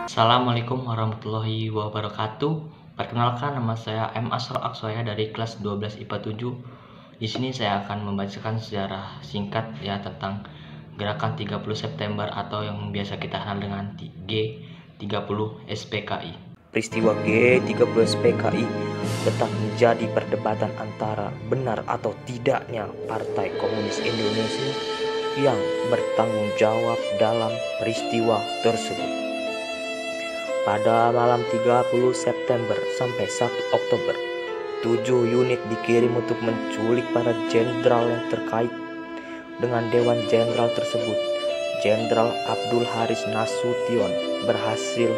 Assalamualaikum warahmatullahi wabarakatuh. Perkenalkan, nama saya M. Asrul Aksoya dari kelas 12 IPA 7. Di sini saya akan membacakan sejarah singkat ya tentang gerakan 30 September atau yang biasa kita kenal dengan G30 SPKI. Peristiwa G30 SPKI tetap menjadi perdebatan antara benar atau tidaknya Partai Komunis Indonesia yang bertanggung jawab dalam peristiwa tersebut. Pada malam 30 September sampai 1 Oktober, 7 unit dikirim untuk menculik para jenderal yang terkait dengan Dewan Jenderal tersebut. Jenderal Abdul Haris Nasution berhasil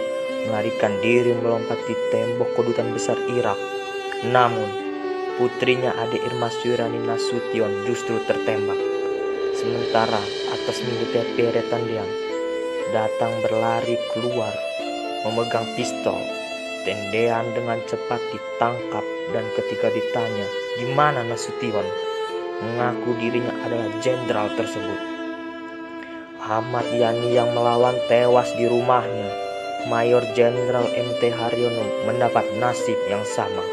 melarikan diri melompati tembok kedutaan besar Irak. Namun, putrinya Ade Irma Suryani Nasution justru tertembak. Sementara atas militer Pierre Tandian datang berlari keluar memegang pistol. Tendean dengan cepat ditangkap dan ketika ditanya di mana Nasution, mengaku dirinya adalah jenderal tersebut. Ahmad Yani yang melawan tewas di rumahnya. Mayor Jenderal MT Haryono mendapat nasib yang sama.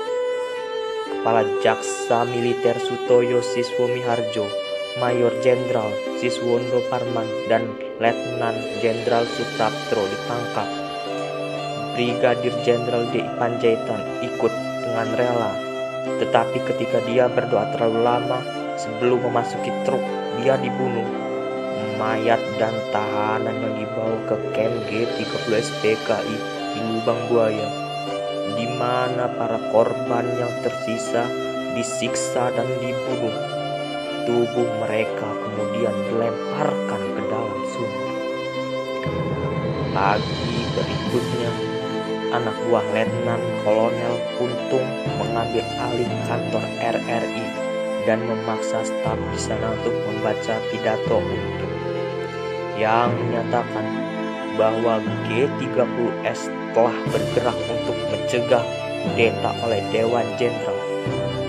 Kepala Jaksa Militer Sutoyo Siswomiharjo, Mayor Jenderal Siswondo Parman dan Letnan Jenderal Suprapto ditangkap. Brigadir Jenderal D. Panjaitan ikut dengan rela, tetapi ketika dia berdoa terlalu lama sebelum memasuki truk, dia dibunuh. Mayat dan tahanan yang dibawa ke kamp G30 SPKI di Lubang Buaya, di mana para korban yang tersisa disiksa dan dibunuh. Tubuh mereka kemudian dilemparkan ke dalam sumur. Pagi berikutnya, anak buah Letnan Kolonel Untung mengambil alih kantor RRI dan memaksa staf di sana untuk membaca pidato Untung yang menyatakan bahwa G30S telah bergerak untuk mencegah kudeta oleh Dewan Jenderal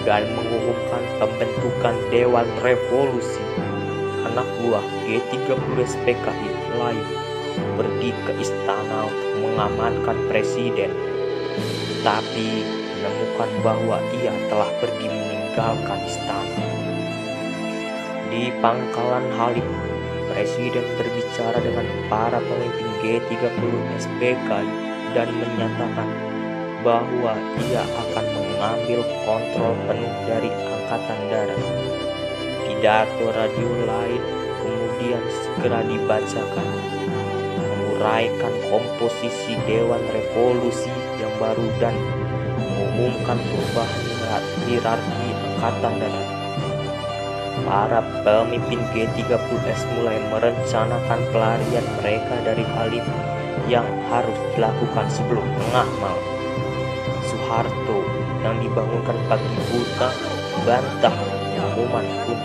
dan mengumumkan pembentukan Dewan Revolusi. Anak buah G30 SPKI lain pergi ke istana untuk mengamankan presiden, tapi menemukan bahwa ia telah pergi meninggalkan istana. Di Pangkalan Halim, presiden berbicara dengan para pemimpin G30 SPKI dan menyatakan bahwa ia akan mengambil kontrol penuh dari Angkatan Darat. Pidato radio lain kemudian segera dibacakan, menguraikan komposisi Dewan Revolusi yang baru dan mengumumkan perubahan hierarki Angkatan Darat. Para pemimpin G30S mulai merencanakan pelarian mereka dari Halim yang harus dilakukan sebelum tengah malam. Soeharto yang dibangunkan pagi buta bantah pengumuman Untung,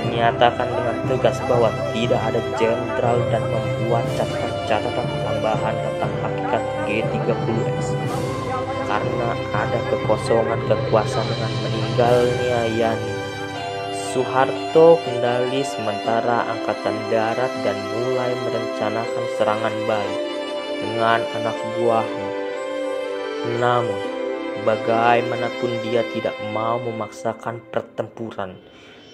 menyatakan dengan tegas bahwa tidak ada jenderal dan membuat catatan tambahan tentang hakikat G30S karena ada kekosongan kekuasaan dengan meninggalnya Yani. Soeharto kembali sementara Angkatan Darat dan mulai merencanakan serangan balik dengan anak buahnya. Namun, bagaimanapun dia tidak mau memaksakan pertempuran.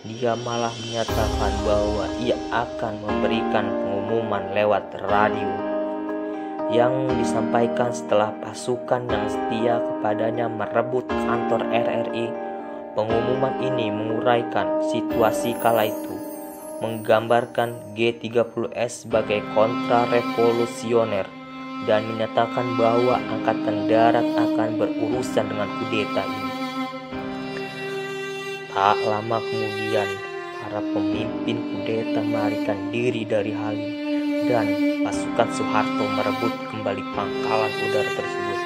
Dia malah menyatakan bahwa ia akan memberikan pengumuman lewat radio yang disampaikan setelah pasukan yang setia kepadanya merebut kantor RRI. Pengumuman ini menguraikan situasi kala itu, menggambarkan G30S sebagai kontra-revolusioner dan menyatakan bahwa Angkatan Darat akan berurusan dengan kudeta ini. Tak lama kemudian, para pemimpin kudeta melarikan diri dari Halim dan pasukan Soeharto merebut kembali pangkalan udara tersebut.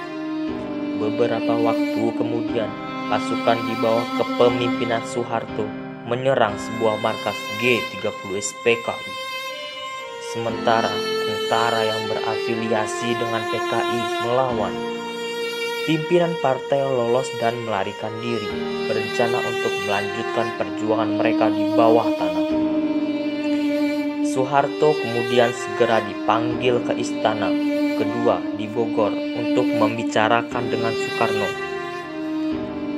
Beberapa waktu kemudian, pasukan di bawah kepemimpinan Soeharto menyerang sebuah markas G30 SPKI. Sementara tentara yang berafiliasi dengan PKI melawan. Pimpinan partai lolos dan melarikan diri, berencana untuk melanjutkan perjuangan mereka di bawah tanah. Soeharto kemudian segera dipanggil ke istana kedua di Bogor untuk membicarakan dengan Soekarno.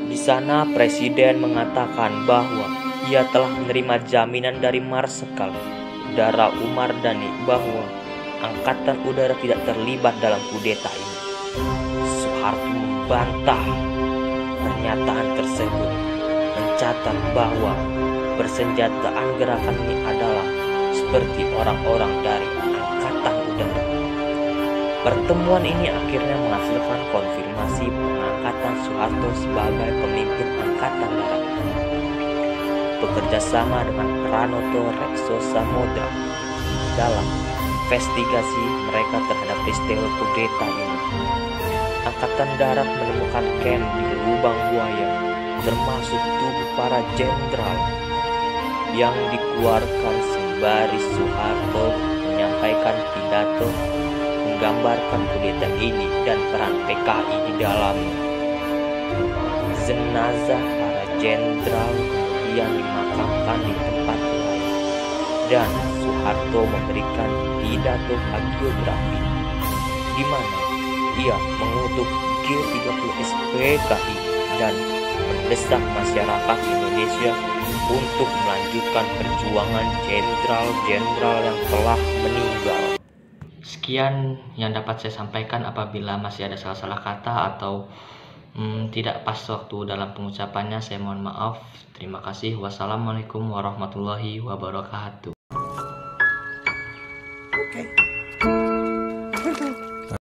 Di sana Presiden mengatakan bahwa ia telah menerima jaminan dari Marsikal Udara Umar Dhani bahwa Angkatan Udara tidak terlibat dalam kudeta ini. Soeharto membantah pernyataan tersebut, mencatat bahwa persenjataan gerakan ini adalah seperti orang-orang dari Angkatan Udara. Pertemuan ini akhirnya menghasilkan konfirmasi pengangkatan Soeharto sebagai pemimpin Angkatan Darat. Bekerja sama dengan Pranoto Rekso Samodra dalam investigasi mereka terhadap peristiwa kudeta ini. Angkatan Darat menemukan camp di Lubang Buaya, termasuk tubuh para jenderal yang dikeluarkan sembari Soeharto menyampaikan pidato menggambarkan kudeta ini dan peran PKI di dalamnya. Jenazah para jenderal kemudian dimakamkan di tempat lain dan Soeharto memberikan pidato hagiografi di mana ia mengutuk G30S PKI dan mendesak masyarakat Indonesia untuk melanjutkan perjuangan jenderal-jenderal yang telah meninggal. Sekian yang dapat saya sampaikan. Apabila masih ada salah-salah kata atau tidak pas waktu dalam pengucapannya, saya mohon maaf. Terima kasih. Wassalamualaikum warahmatullahi wabarakatuh. Oke.